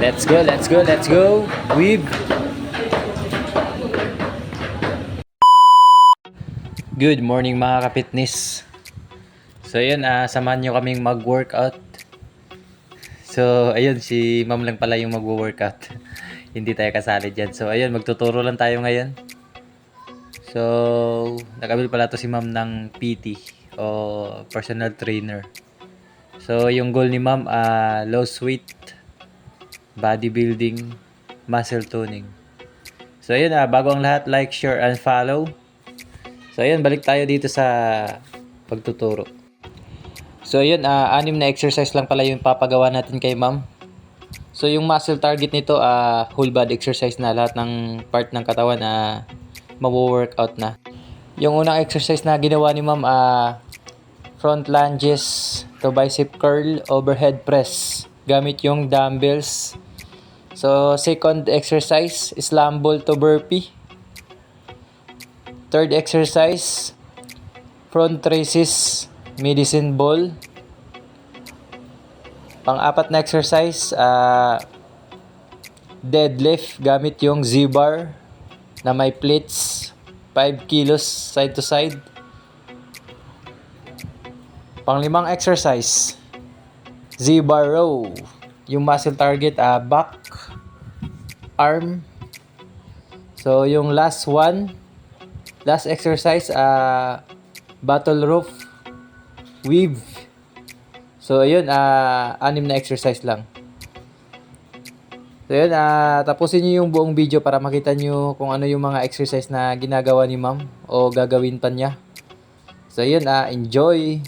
Let's go, let's go, let's go. Weave. Good morning mga kapitnis. So ayun, samahan nyo kaming mag-workout. So ayun, si ma'am lang pala yung mag-workout. Hindi tayo kasali dyan. So ayun, magtuturo lang tayo ngayon. So nakabil pala to si ma'am ng PT o personal trainer. So yung goal ni ma'am, low weight, bodybuilding, muscle toning. So ayun, bago ang lahat, like, share, and follow. So ayun, balik tayo dito sa pagtuturo. So ayun, 6 na exercise lang pala yung papagawa natin kay ma'am. So yung muscle target nito, whole body exercise na, lahat ng part ng katawan na mawo-workout na. Yung unang exercise na ginawa ni ma'am, front lunges to bicep curl, overhead press gamit yung dumbbells. So second exercise, slam ball to burpee. Third exercise, front raises, medicine ball. Pang-apat na exercise, deadlift gamit yung Z-bar na may plates, 5 kilos side to side. Pang-limang exercise, Z-bar row. Yung muscle target, back, arm. So yung last exercise, battle rope, weave. So ayun, 6 na exercise lang. So ayun, tapusin niyo yung buong video para makita niyo kung ano yung mga exercise na ginagawa ni ma'am o gagawin pa niya. So ayun, enjoy!